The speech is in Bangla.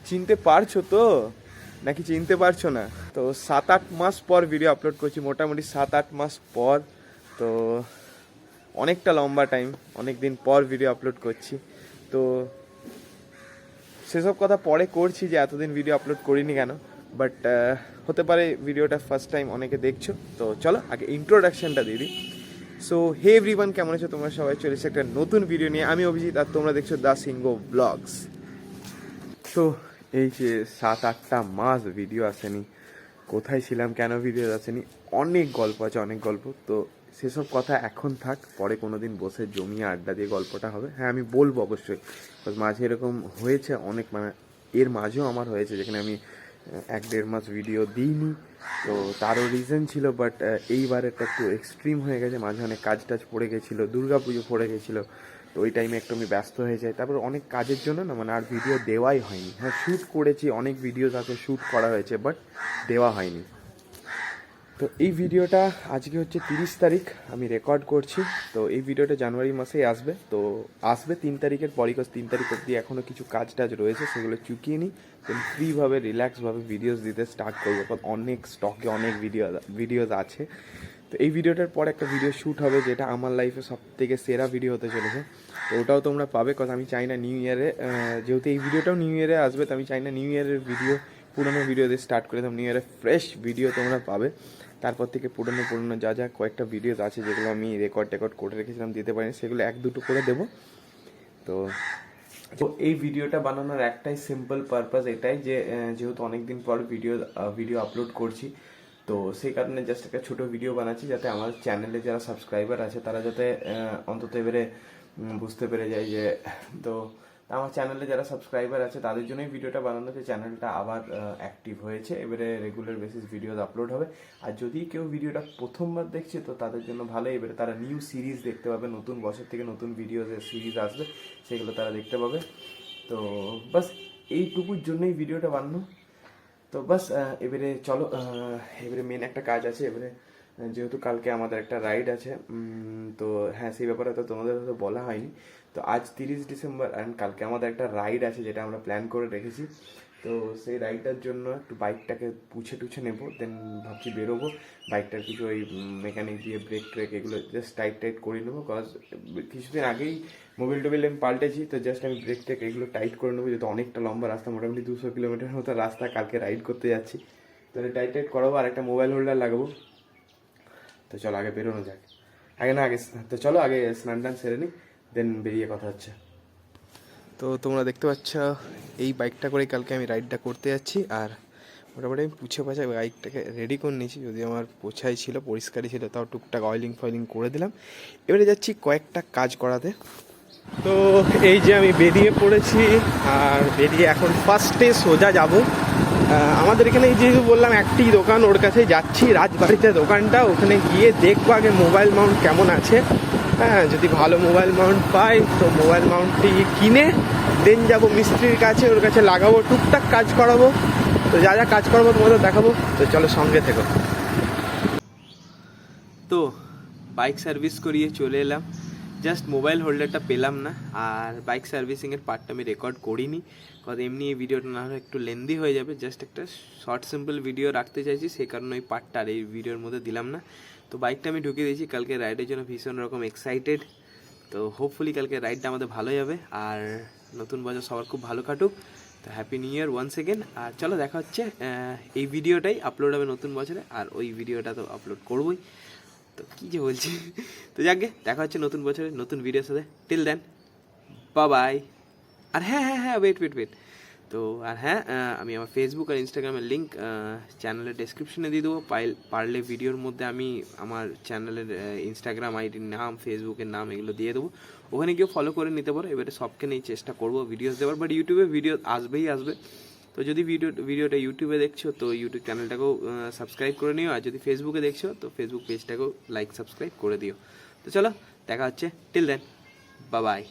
চিনতে পারছো তো নাকি চিনতে পারছো না? তো 7-8 মাস পর ভিডিও আপলোড করছি, মোটামুটি 7-8 মাস পর। তো অনেকটা লম্বা টাইম, অনেক দিন পর ভিডিও আপলোড করছি। তো সেসব কথা পরে করছি যে এতদিন ভিডিও আপলোড করিনি কেন, বাট হতে পারে ভিডিওটা ফার্স্ট টাইম অনেকে দেখছো। তো চলো আগে ইন্ট্রোডাকশনটা দিয়ে দিই। সো হে এভরিওয়ান, কেমন আছো তোমরা সবাই? চলেছে একটা নতুন ভিডিও নিয়ে। আমি অভিজিৎ আর তোমরা দেখছো দ্য সিংহ ব্লগস। তো এই যে 7-8টা মাস ভিডিও আসেনি, কোথায় ছিলাম, কেন ভিডিও আসেনি, অনেক গল্প আছে, অনেক গল্প। তো সেসব কথা এখন থাক, পরে কোনো দিন বসে জমিয়ে আড্ডা দিয়ে গল্পটা হবে। হ্যাঁ, আমি বলবো অবশ্যই, মাঝে এরকম হয়েছে অনেক, মানে এর মাঝেও আমার হয়েছে যেখানে আমি 1-1.5 মাস ভিডিও দিইনি। তো তারও রিজন ছিল, বাট এইবারেরটা একটু এক্সট্রিম হয়ে গেছে। মাঝে অনেক কাজ টাজ পড়ে গেছিলো, পুজো পড়ে গেছিলো। তো ওই টাইমে একটু আমি ব্যস্ত হয়ে যাই। তারপর অনেক কাজের জন্য না, মানে আর ভিডিও দেওয়াই হয়নি। হ্যাঁ, শ্যুট করেছি, অনেক ভিডিওস আছে শ্যুট করা হয়েছে, বাট দেওয়া হয়নি। তো এই ভিডিওটা আজকে হচ্ছে 30 তারিখ, আমি রেকর্ড করছি। তো এই ভিডিওটা জানুয়ারি মাসেই আসবে। তো আসবে 3 তারিখের পরই, 3 তারিখ অবধি এখনও কিছু কাজ টাজ রয়েছে, সেগুলো চুকিয়ে নিই। দেন ফ্রিভাবে রিল্যাক্সভাবে ভিডিওস দিতে স্টার্ট করবো, কারণ অনেক স্টকে অনেক ভিডিওস আছে। তো এই ভিডিওটার পর একটা ভিডিও শ্যুট হবে, যেটা আমার লাইফে সব থেকে সেরা ভিডিও হতে চলেছে। তো ওটাও তোমরা পাবে, কারণ আমি চাই না নিউ ইয়ারে, যেহেতু এই ভিডিওটাও নিউ ইয়ারে আসবে, তো আমি চাই না নিউ ইয়ারের ভিডিও পুরোনো ভিডিও দিয়ে স্টার্ট করে দিলাম। নিউ ইয়ারে ফ্রেশ ভিডিও তোমরা পাবে। তারপর থেকে পুরোনো যা যা কয়েকটা ভিডিওস আছে যেগুলো আমি রেকর্ড করে রেখেছিলাম, দিতে পারিনি, সেগুলো 1-2 করে দেবো। তো তো এই ভিডিওটা বানানোর একটাই সিম্পল পারপাস, এটাই যে যেহেতু অনেকদিন পর ভিডিও আপলোড করছি, তো সেই কারণে জাস্ট একটা ছোটো ভিডিও বানাচ্ছি, যাতে আমার চ্যানেলে যারা সাবস্ক্রাইবার আছে তারা যাতে অন্তত এবারে বুঝতে পেরে যায় যে, তো আমার চ্যানেলে যারা সাবস্ক্রাইবার আছে তাদের জন্যই ভিডিওটা বানানো, যে চ্যানেলটা আবার অ্যাক্টিভ হয়েছে, এবারে রেগুলার বেসিস ভিডিও আপলোড হবে। আর যদি কেউ ভিডিওটা প্রথমবার দেখছে তো তাদের জন্য ভালো, এবারে তারা নিউ সিরিজ দেখতে পাবে, নতুন বছর থেকে নতুন ভিডিওজের সিরিজ আসবে, সেগুলো তারা দেখতে পাবে। তো বাস এইটুকুর জন্যই ভিডিওটা বানানো। তো বাস এবারে চলো, এবারে মেন একটা কাজ আছে। এবারে যেহেতু কালকে আমাদের একটা রাইড আছে, তো হ্যাঁ, সেই ব্যাপারে তো তোমাদের হয়তো বলা হয়নি। তো আজ 30 ডিসেম্বর অ্যান্ড কালকে আমাদের একটা রাইড আছে, যেটা আমরা প্ল্যান করে রেখেছি। তো সেই রাইডটার জন্য একটু বাইকটাকে টুছে নেবো, দেন ভাবছি বেরোবো। বাইকটার কিছু ওই মেকানিক দিয়ে ব্রেক ট্রেক এগুলো জাস্ট টাইট করে নেবো, কজ কিছুদিন আগেই টোবিল আমি পাল্টেছি। তো জাস্ট আমি ব্রেক ট্রেক এগুলো টাইট করে নেবো, যেহেতু অনেকটা লম্বা রাস্তা, মোটামুটি 200 কিলোমিটার মতো রাস্তা কালকে রাইড করতে যাচ্ছি। তাহলে টাইট করাবো, আর একটা মোবাইল হোল্ডার লাগাবো। তো চলো আগে বেরোনো যাক। তো চলো আগে স্নান টান সেরে নিই, দেন বেরিয়ে কথা হচ্ছে। তো তোমরা দেখতে পাচ্ছ এই বাইকটা করে কালকে আমি রাইডটা করতে যাচ্ছি। আর মোটামুটি আমি পাছায় বাইকটাকে রেডি করে নিয়েছি, যদি আমার পোছাই ছিল, পরিষ্কারই ছিল, তাও টুকটাক অয়েলিং ফয়েলিং করে দিলাম। এবারে যাচ্ছি কয়েকটা কাজ করাতে। তো এই যে আমি বেরিয়ে পড়েছি, আর বেরিয়ে এখন ফার্স্টে সোজা যাব আমাদের এখানে, এই যেহেতু বললাম একটি দোকান, ওর কাছে যাচ্ছি, রাজবাড়িতে দোকানটা, ওখানে গিয়ে দেখবো আগে মোবাইল মাউন্ট কেমন আছে। হ্যাঁ, যদি ভালো মোবাইল মাউন্ট পাই তো মোবাইল মাউন্টটি কিনে দেন যাবো মিস্ত্রির কাছে, ওর কাছে লাগাবো, টুকটাক কাজ করাবো। তো যা যা কাজ করাবো তোমাদের দেখাবো, তো চলো সঙ্গে থেকো। তো বাইক সার্ভিস করিয়ে চলে এলাম, জাস্ট মোবাইল হোল্ডারটা পেলাম না। আর বাইক সার্ভিসিংয়ের পার্টটা আমি রেকর্ড করিনি, কারণ এমনি এই ভিডিওটা না হলে একটু লেন্দি হয়ে যাবে। জাস্ট একটা শর্ট সিম্পল ভিডিও রাখতে চাইছি, সেই কারণে ওই পার্টটা আর এই ভিডিওর মধ্যে দিলাম না। তো বাইকটা আমি ঢুকিয়ে দিয়েছি, কালকে রাইডের জন্য ভীষণ রকম এক্সাইটেড। তো হোপফুলি কালকে রাইডটা আমাদের ভালো যাবে, আর নতুন বছর সবার খুব ভালো কাটুক। তো happy new year once again. আর চলো দেখা হচ্ছে, এই ভিডিওটাই আপলোড হবে নতুন বছরে, আর ওই ভিডিওটা তো আপলোড করবোই। তো কী যে বলছি, তো যাকে দেখা হচ্ছে নতুন বছরে নতুন ভিডিওর সাথে। Till then, by. আর হ্যাঁ ওয়েট। তো আর হ্যাঁ, আমি আমার ফেসবুক আর ইনস্টাগ্রামের লিঙ্ক চ্যানেলের ডেসক্রিপশনে দিয়ে দেবো। পারলে ভিডিওর মধ্যে আমি আমার চ্যানেলের ইনস্টাগ্রাম আইডির নাম, ফেসবুকের নাম এগুলো দিয়ে দেবো, ওখানে গিয়ে ফলো করে নিতে পারো। এবারে সবকে নিয়ে চেষ্টা করবো ভিডিওস দেওয়ার, বাট ইউটিউবে ভিডিও আসবে। তো যদি ভিডিওটা ইউটিউবে দেখছো তো ইউটিউব চ্যানেলটাকেও সাবস্ক্রাইব করে নিও, আর যদি ফেসবুকে দেখছো তো ফেসবুক পেজটাকেও সাবস্ক্রাইব করে দিও। তো চলো দেখা হচ্ছে, টিল দেন, বাই।